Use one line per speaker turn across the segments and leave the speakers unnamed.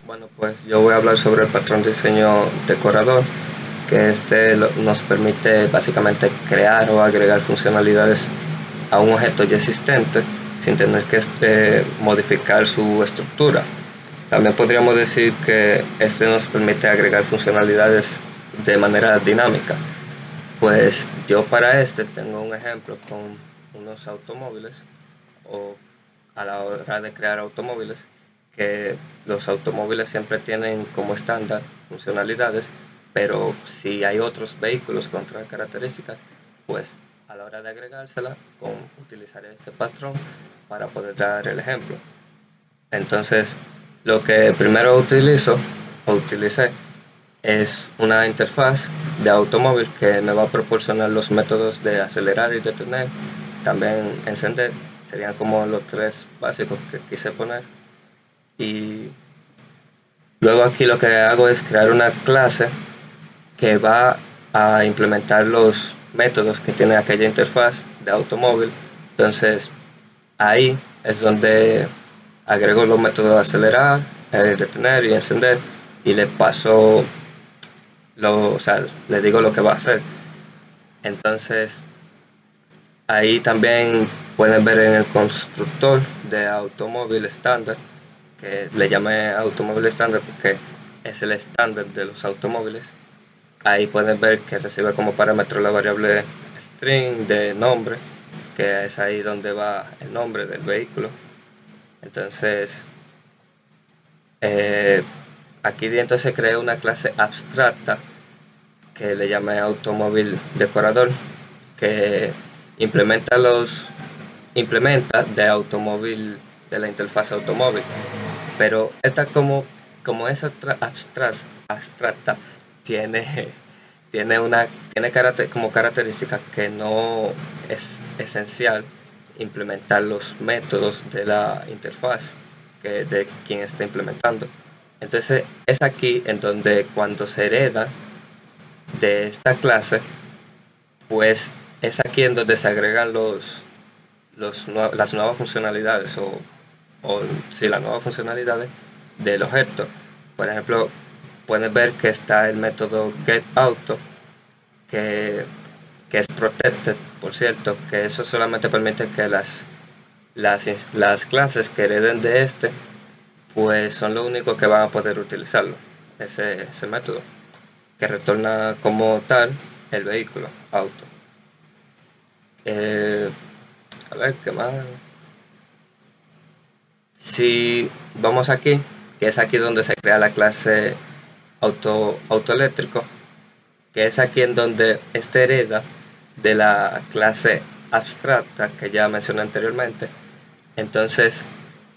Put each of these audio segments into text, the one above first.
Bueno, pues yo voy a hablar sobre el patrón diseño decorador, que nos permite básicamente crear o agregar funcionalidades a un objeto ya existente sin tener que modificar su estructura. También podríamos decir que este nos permite agregar funcionalidades de manera dinámica. Pues yo para este tengo un ejemplo con unos automóviles o a la hora de crear automóviles, que los automóviles siempre tienen como estándar funcionalidades, pero si hay otros vehículos con otras características, pues a la hora de agregársela, utilizaré ese patrón para poder dar el ejemplo. Entonces, lo que primero utilicé es una interfaz de automóvil que me va a proporcionar los métodos de acelerar y detener, también encender, serían como los tres básicos que quise poner. Y luego aquí lo que hago es crear una clase que va a implementar los métodos que tiene aquella interfaz de automóvil. Entonces ahí es donde agrego los métodos de acelerar, detener y encender, y le paso o sea, le digo lo que va a hacer. Entonces ahí también pueden ver en el constructor de automóvil estándar, que le llamé automóvil estándar porque es el estándar de los automóviles. Ahí pueden ver que recibe como parámetro la variable string de nombre, que es ahí donde va el nombre del vehículo. Entonces eh, aquí dentro se crea una clase abstracta que le llamé automóvil decorador, que implementa implementa de automóvil, de la interfaz automóvil. Pero esta como es abstracta, tiene, como característica que no es esencial implementar los métodos de la interfaz de quien está implementando. Entonces es aquí en donde cuando se hereda de esta clase, pues es aquí en donde se agregan las nuevas funcionalidades o sí, las nuevas funcionalidades del objeto. Por ejemplo, pueden ver que está el método getAuto, que, que es protected, por cierto, que eso solamente permite que las clases que hereden de este, pues son lo único que van a poder utilizarlo, ese método, que retorna como tal el vehículo, auto. Eh, a ver, ¿qué más? Si vamos aquí, que es aquí donde se crea la clase autoeléctrico, que es aquí en donde este hereda de la clase abstracta que ya mencioné anteriormente. Entonces,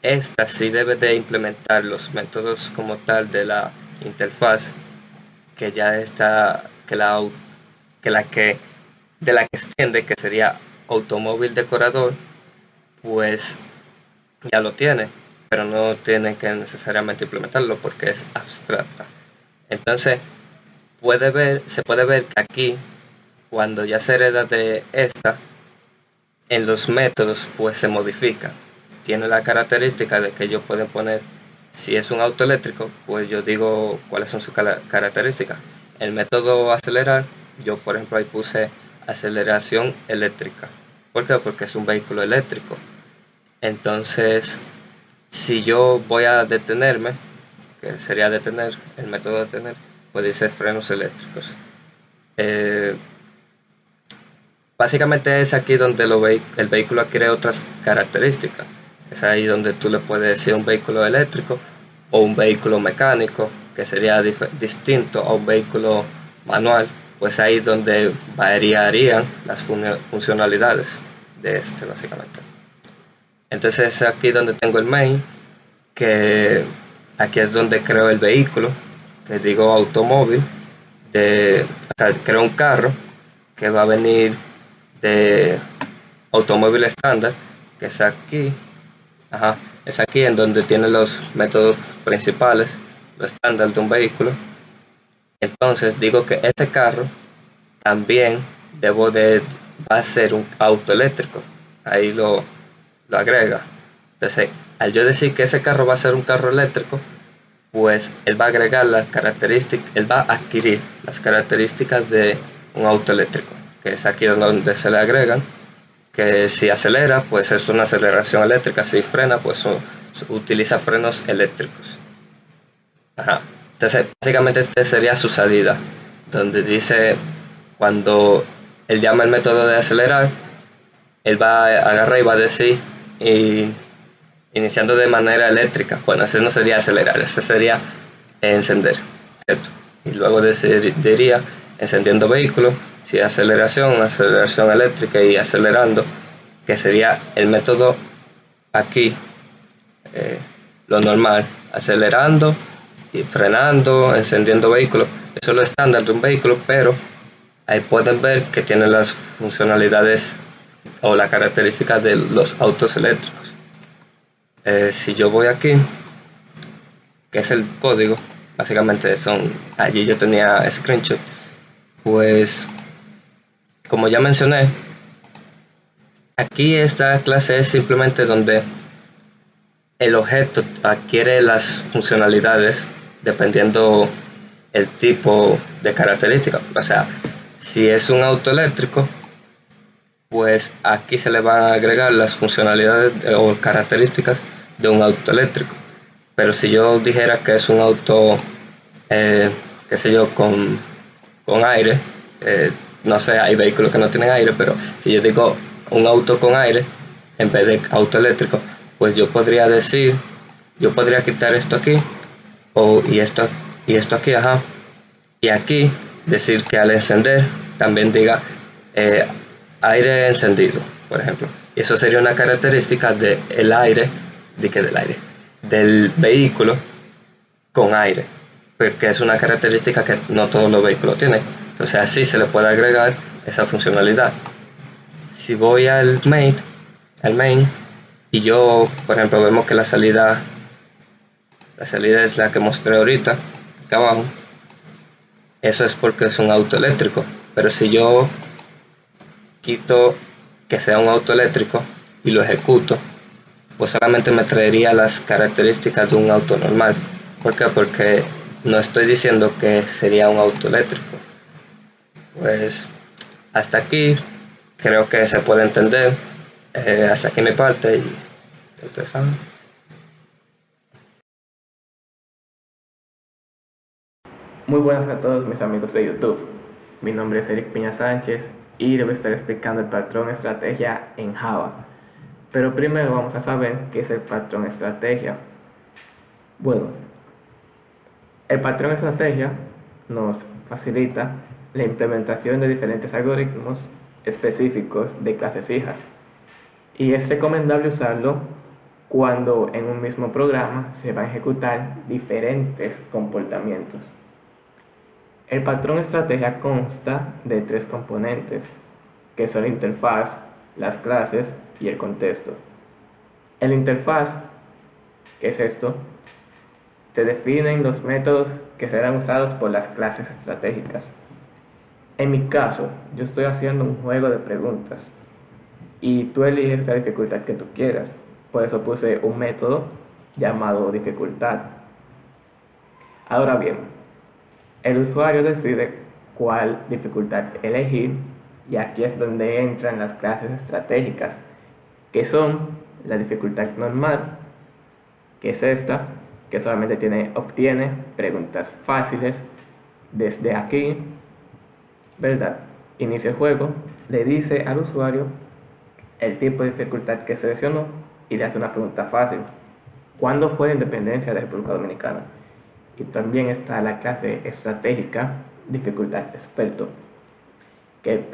esta sí debe de implementar los métodos como tal de la interfaz que ya está, que la que de la que extiende, que sería automóvil decorador, pues ya lo tiene, pero no tiene que necesariamente implementarlo porque es abstracta. Entonces, se puede ver que aquí, cuando ya se hereda de esta, en los métodos pues se modifica. Tiene la característica de que ellos pueden poner, si es un auto eléctrico, pues yo digo cuáles son sus características. El método acelerar, yo por ejemplo ahí puse aceleración eléctrica. ¿Por qué? Porque es un vehículo eléctrico. Entonces, si yo voy a detenerme, que sería detener, el método de detener, pues dice frenos eléctricos. Eh, Básicamente es aquí donde el vehículo adquiere otras características. Es ahí donde tú le puedes decir un vehículo eléctrico o un vehículo mecánico, que sería distinto a un vehículo manual. Pues ahí donde variarían las funcionalidades de este, básicamente. Entonces es aquí donde tengo el main, que aquí es donde creo el vehículo, que digo automóvil, o sea, creo un carro que va a venir de automóvil estándar, que es aquí. Ajá, es aquí en donde tiene los métodos principales, lo estándar de un vehículo. Entonces digo que ese carro también va a ser un auto eléctrico. Ahí lo agrega. Entonces, al yo decir que ese carro va a ser un carro eléctrico, pues él va a agregar las características, él va a adquirir las características de un auto eléctrico, que es aquí donde se le agregan, que si acelera, pues es una aceleración eléctrica, si frena, pues utiliza frenos eléctricos. Ajá. Entonces, básicamente este sería su salida, donde dice, cuando él llama el método de acelerar, él va a agarrar y va a decir, iniciando de manera eléctrica. Bueno, ese no sería acelerar, ese sería encender, ¿cierto? Y luego diría encendiendo vehículo, si aceleración, aceleración eléctrica y acelerando, que sería el método aquí, lo normal, acelerando y frenando, encendiendo vehículo. Eso es lo estándar de un vehículo, pero ahí pueden ver que tiene las funcionalidades o las características de los autos eléctricos. Si yo voy aquí, que es el código, básicamente allí yo tenía screenshot, pues como ya mencioné, aquí esta clase es simplemente donde el objeto adquiere las funcionalidades dependiendo el tipo de característica. O sea, si es un auto eléctrico, pues aquí se le van a agregar las funcionalidades o características de un auto eléctrico. Pero si yo dijera que es un auto, qué sé yo, con aire, no sé, hay vehículos que no tienen aire, pero si yo digo un auto con aire en vez de auto eléctrico, pues yo podría decir, yo podría quitar esto aquí y esto aquí, ajá, y aquí decir que al encender también diga aire encendido, por ejemplo. Y eso sería una característica del aire, del vehículo con aire, porque es una característica que no todos los vehículos tienen. Entonces así se le puede agregar esa funcionalidad. Si voy al main, y yo, por ejemplo, vemos que la salida es la que mostré ahorita, acá abajo. Eso es porque es un auto eléctrico. Pero si yo quito que sea un auto eléctrico y lo ejecuto, pues solamente me traería las características de un auto normal. ¿Por qué? Porque no estoy diciendo que sería un auto eléctrico. Pues hasta aquí creo que se puede entender. Hasta aquí mi parte y ustedes saben.
Muy buenas a todos mis amigos de YouTube. Mi nombre es Eric Piña Sánchez y les voy a estar explicando el patrón estrategia en Java. Pero primero vamos a saber qué es el patrón estrategia. Bueno, el patrón estrategia nos facilita la implementación de diferentes algoritmos específicos de clases fijas y es recomendable usarlo cuando en un mismo programa se van a ejecutar diferentes comportamientos. El patrón estrategia consta de tres componentes, que son la interfaz, las clases y el contexto. En la interfaz, ¿qué es esto? Se definen los métodos que serán usados por las clases estratégicas. En mi caso, yo estoy haciendo un juego de preguntas y tú eliges la dificultad que tú quieras. Por eso puse un método llamado dificultad. Ahora bien, el usuario decide cuál dificultad elegir y aquí es donde entran las clases estratégicas, que son la dificultad normal, que es esta, que solamente obtiene preguntas fáciles. Desde aquí, ¿verdad? Inicia el juego, le dice al usuario el tipo de dificultad que seleccionó y le hace una pregunta fácil. ¿Cuándo fue la independencia de la República Dominicana? Y también está la clase estratégica, dificultad experto, que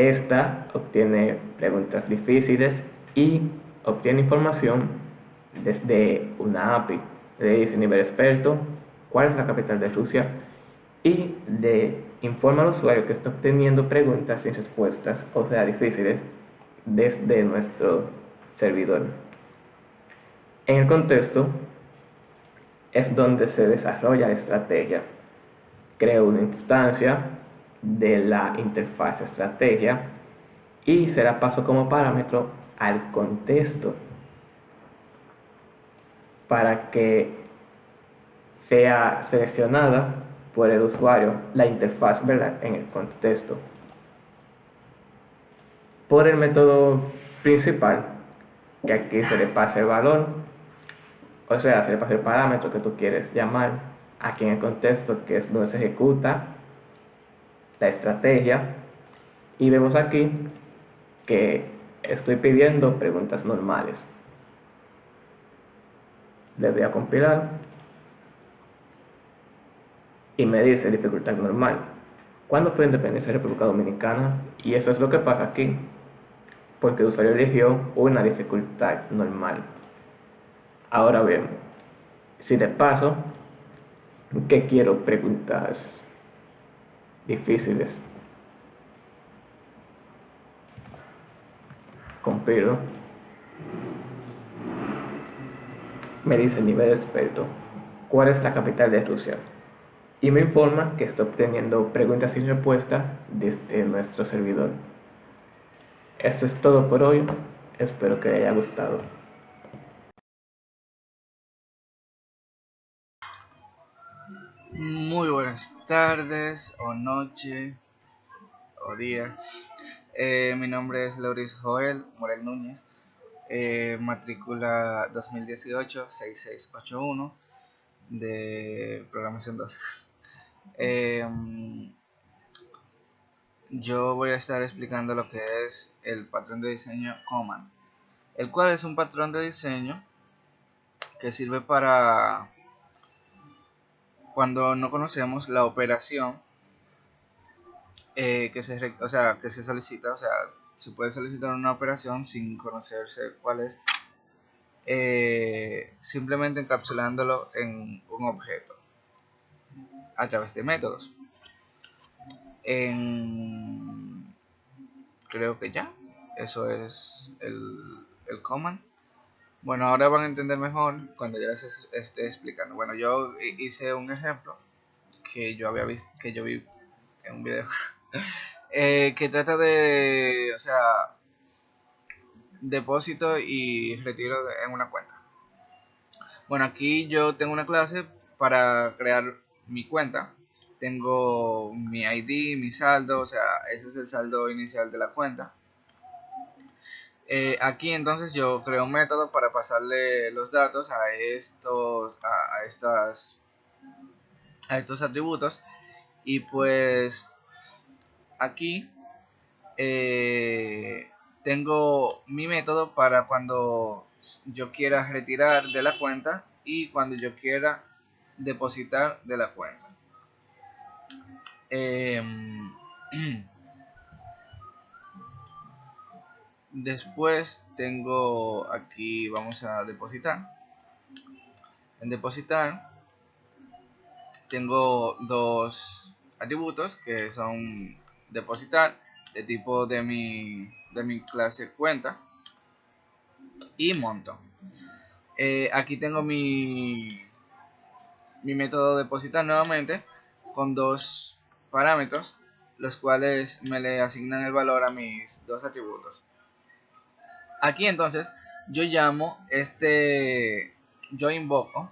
esta obtiene preguntas difíciles y obtiene información desde una API. Le dice nivel experto, cuál es la capital de Rusia y le informa al usuario que está obteniendo preguntas sin respuestas, o sea, difíciles, desde nuestro servidor. En el contexto es donde se desarrolla la estrategia. Creo una instancia de la interfaz estrategia y se la paso como parámetro al contexto para que sea seleccionada por el usuario, la interfaz, ¿verdad? En el contexto. Por el método principal, que aquí se le pasa el valor, o sea, se le pasa el parámetro que tú quieres llamar, aquí en el contexto, que es donde se ejecuta la estrategia, y vemos aquí que estoy pidiendo preguntas normales. Le voy a compilar y me dice dificultad normal. ¿Cuándo fue la independencia de República Dominicana? Y eso es lo que pasa aquí, porque el usuario eligió una dificultad normal. Ahora bien, si de paso que quiero preguntas difíciles, compilo, me dice nivel experto, ¿cuál es la capital de Rusia? Y me informa que estoy obteniendo preguntas y respuestas desde nuestro servidor. Esto es todo por hoy, espero que les haya gustado.
Muy buenas tardes o noche o día. Mi nombre es Lauris Joel Morel Núñez, matrícula 2018-6681 de programación 2. Yo voy a estar explicando lo que es el patrón de diseño Command, el cual es un patrón de diseño que sirve para cuando no conocemos la operación que se solicita, o sea, se puede solicitar una operación sin conocerse cuál es, simplemente encapsulándolo en un objeto a través de métodos. Creo que ya, eso es el command. Bueno, ahora van a entender mejor cuando ya les esté explicando. Bueno, yo hice un ejemplo que yo había visto, que yo vi en un video. Que trata de, o sea, depósito y retiro en una cuenta. Bueno, aquí yo tengo una clase para crear mi cuenta. Tengo mi ID, mi saldo, o sea, ese es el saldo inicial de la cuenta. Aquí entonces yo creo un método para pasarle los datos a estos atributos, y pues aquí tengo mi método para cuando yo quiera retirar de la cuenta y cuando yo quiera depositar de la cuenta. Después tengo aquí, vamos a depositar. En depositar tengo dos atributos que son depositar de tipo de mi clase cuenta y monto. Aquí tengo mi método depositar nuevamente con dos parámetros, los cuales me le asignan el valor a mis dos atributos. Aquí entonces yo invoco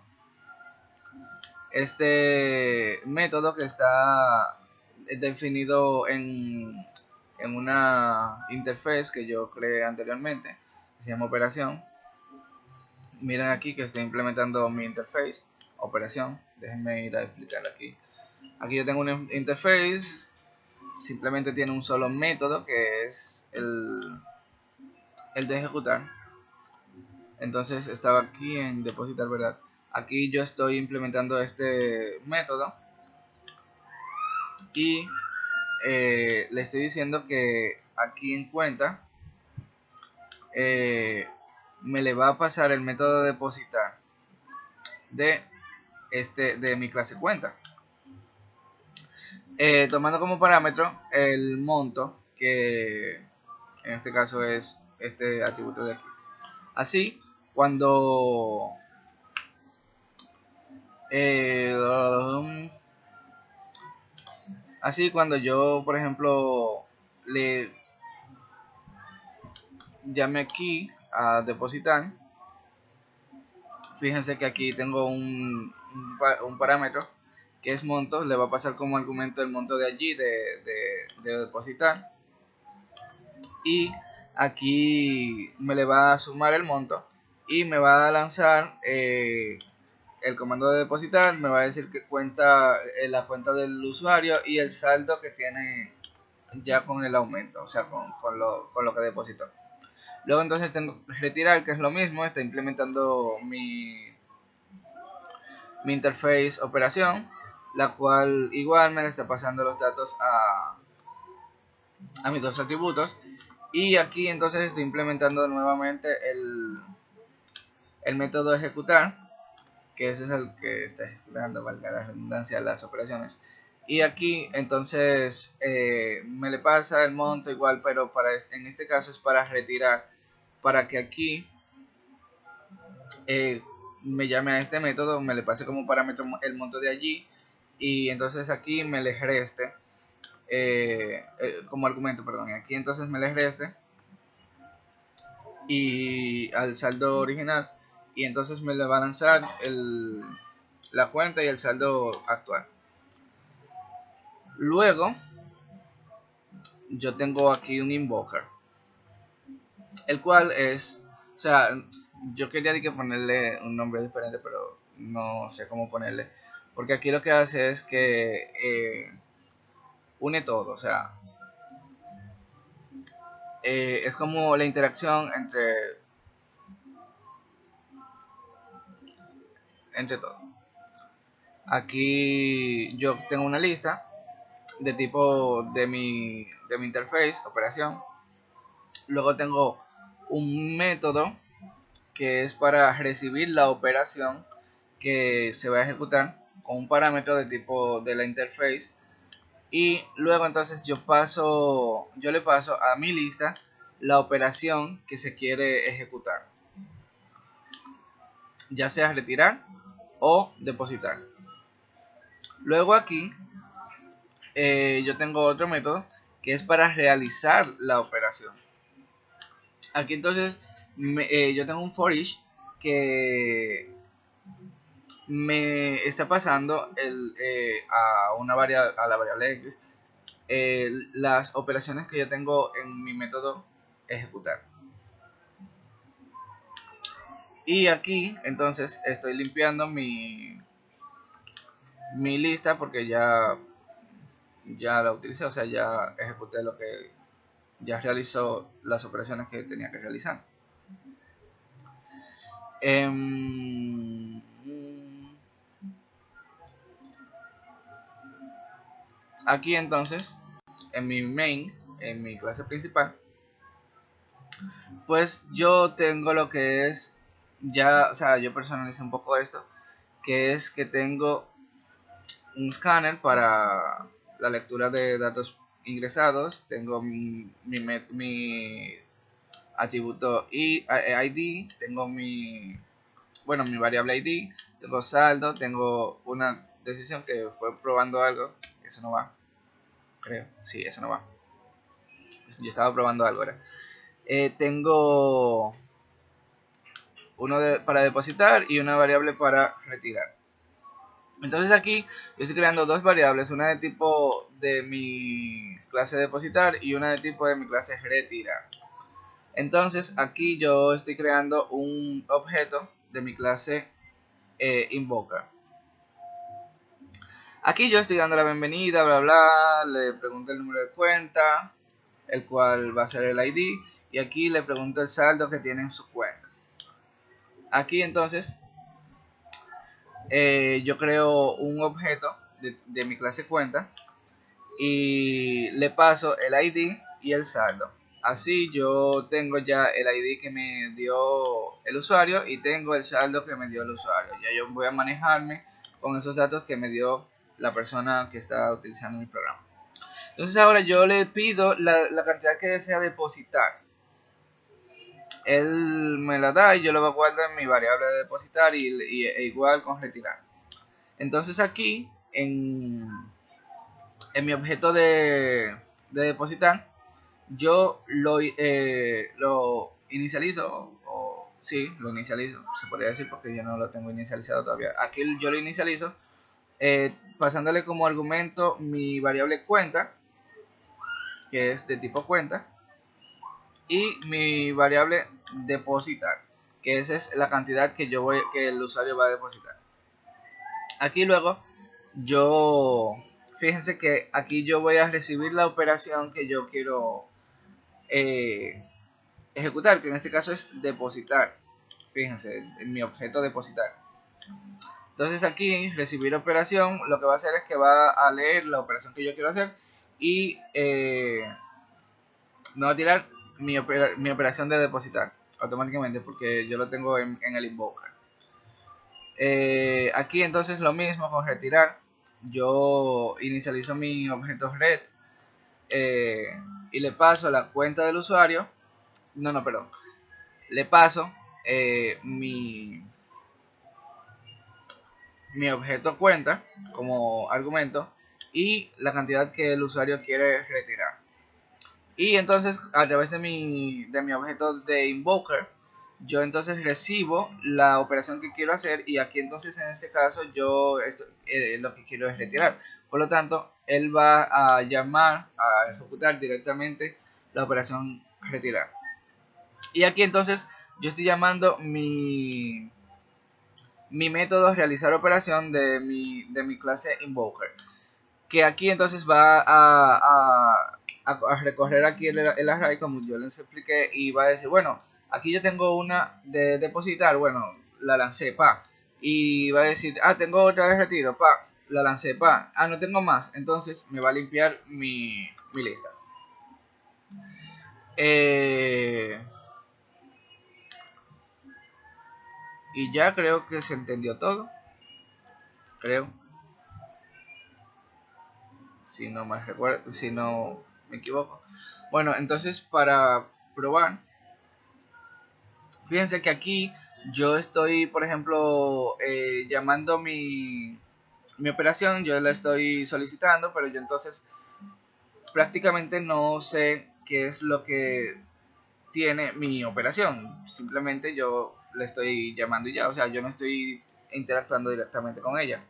este método que está definido en una interface que yo creé anteriormente, que se llama operación. Miren aquí que estoy implementando mi interface, operación. Déjenme ir a explicar aquí. Aquí yo tengo una interface, simplemente tiene un solo método que es el de ejecutar. Entonces estaba aquí en depositar, ¿verdad? Aquí yo estoy implementando este método y le estoy diciendo que aquí en cuenta me le va a pasar el método de depositar de mi clase cuenta, tomando como parámetro el monto, que en este caso es este atributo de aquí. Así, cuando cuando yo, por ejemplo, le llame aquí a depositar, fíjense que aquí tengo un parámetro que es monto, le va a pasar como argumento el monto de allí de depositar, y aquí me le va a sumar el monto y me va a lanzar el comando de depositar. Me va a decir que cuenta la cuenta del usuario y el saldo que tiene ya con el aumento, o sea, con lo que depositó. Luego entonces tengo que retirar, que es lo mismo, está implementando mi interface operación, la cual igual me está pasando los datos a mis dos atributos. Y aquí entonces estoy implementando nuevamente el método ejecutar, que ese es el que está ejecutando, valga la redundancia, las operaciones. Y aquí entonces me le pasa el monto igual, pero en este caso es para retirar, para que aquí me llame a este método, me le pase como parámetro el monto de allí, y entonces aquí me le reste como argumento, perdón, aquí entonces me le reste y al saldo original, y entonces me le va a lanzar la cuenta y el saldo actual. Luego yo tengo aquí un invoker, el cual es, o sea, yo quería que ponerle un nombre diferente, pero no sé cómo ponerle, porque aquí lo que hace es que une todo, o sea, es como la interacción entre todo. Aquí yo tengo una lista de tipo de mi interface, operación. Luego tengo un método que es para recibir la operación que se va a ejecutar con un parámetro de tipo de la interface. Y luego entonces yo le paso a mi lista la operación que se quiere ejecutar, ya sea retirar o depositar. Luego aquí yo tengo otro método que es para realizar la operación. Aquí entonces yo tengo un for each que me está pasando a la variable x las operaciones que yo tengo en mi método ejecutar. Y aquí entonces estoy limpiando mi lista porque ya la utilicé, o sea, ya ejecuté ya realizó las operaciones que tenía que realizar. Aquí entonces, en mi main, en mi clase principal, pues yo tengo lo que es, ya, o sea, yo personalicé un poco esto, que es que tengo un scanner para la lectura de datos ingresados, tengo mi atributo ID, tengo mi variable ID, tengo saldo, tengo una decisión que fue probando algo, eso no va, creo, sí, eso no va, yo estaba probando algo, ¿verdad? Tengo uno para depositar y una variable para retirar. Entonces aquí yo estoy creando dos variables, una de tipo de mi clase depositar y una de tipo de mi clase retirar. Entonces aquí yo estoy creando un objeto de mi clase invoker. Aquí yo estoy dando la bienvenida, bla bla, le pregunto el número de cuenta, el cual va a ser el ID, y aquí le pregunto el saldo que tiene en su cuenta. Aquí entonces yo creo un objeto de mi clase cuenta y le paso el ID y el saldo. Así yo tengo ya el ID que me dio el usuario y tengo el saldo que me dio el usuario. Ya yo voy a manejarme con esos datos que me dio la persona que está utilizando mi programa. Entonces ahora yo le pido la cantidad que desea depositar. Él me la da y yo lo guardo en mi variable de depositar e igual con retirar. Entonces aquí en mi objeto de depositar yo lo inicializo o sí, lo inicializo, se podría decir, porque yo no lo tengo inicializado todavía. Aquí yo lo inicializo pasándole como argumento mi variable cuenta, que es de tipo cuenta, y mi variable depositar, que esa es la cantidad que que el usuario va a depositar. Aquí luego yo, fíjense que aquí yo voy a recibir la operación que yo quiero ejecutar, que en este caso es depositar. Fíjense, en mi objeto depositar. Entonces aquí recibir operación, lo que va a hacer es que va a leer la operación que yo quiero hacer y me va a tirar mi operación de depositar automáticamente, porque yo lo tengo en el invoker. Aquí entonces lo mismo con retirar. Yo inicializo mi objeto red y le paso la cuenta del usuario. No, perdón. Le paso mi objeto cuenta como argumento y la cantidad que el usuario quiere retirar. Y entonces a través de mi objeto de invoker, yo entonces recibo la operación que quiero hacer, y aquí entonces en este caso yo lo que quiero es retirar. Por lo tanto, él va a llamar, a ejecutar directamente la operación retirar. Y aquí entonces yo estoy llamando mi método realizar operación de mi clase invoker, que aquí entonces va a recorrer aquí el array como yo les expliqué, y va a decir, bueno, aquí yo tengo una de depositar, bueno, la lancé, pa, y va a decir, tengo otra de retiro, pa, la lancé, pa, no tengo más, entonces me va a limpiar mi lista. Y ya creo que se entendió todo, creo, si no me recuerdo, si no me equivoco. Bueno, entonces para probar, fíjense que aquí yo estoy, por ejemplo, llamando mi operación, yo la estoy solicitando, pero yo entonces prácticamente no sé qué es lo que tiene mi operación. Simplemente yo le estoy llamando y ya, o sea, yo no estoy interactuando directamente con ella.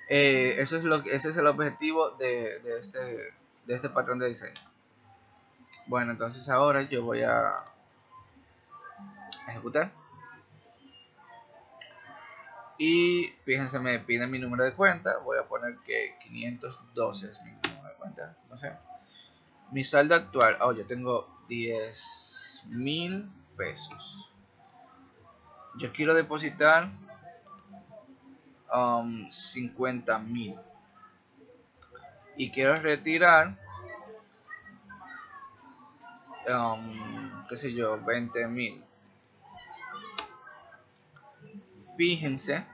Ese es el objetivo de este patrón de diseño. Bueno, entonces ahora yo voy a ejecutar. Y fíjense, me pide mi número de cuenta. Voy a poner que 512 es mi número de cuenta. No sé. Mi saldo actual. Yo tengo 10.000 pesos. Yo quiero depositar 50.000. Y quiero retirar, qué sé yo, 20.000. Fíjense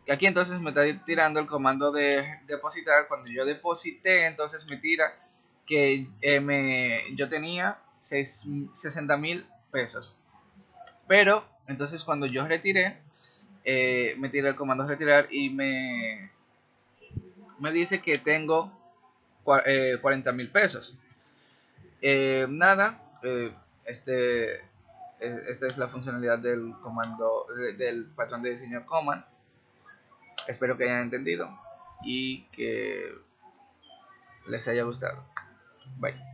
que aquí entonces me está tirando el comando de depositar. Cuando yo deposité, entonces me tira que yo tenía 60.000 pesos. Pero entonces cuando yo retiré, me tira el comando retirar y me dice que tengo 40.000 pesos. Nada, esta es la funcionalidad del comando del patrón de diseño command. Espero que hayan entendido y que les haya gustado. Bye.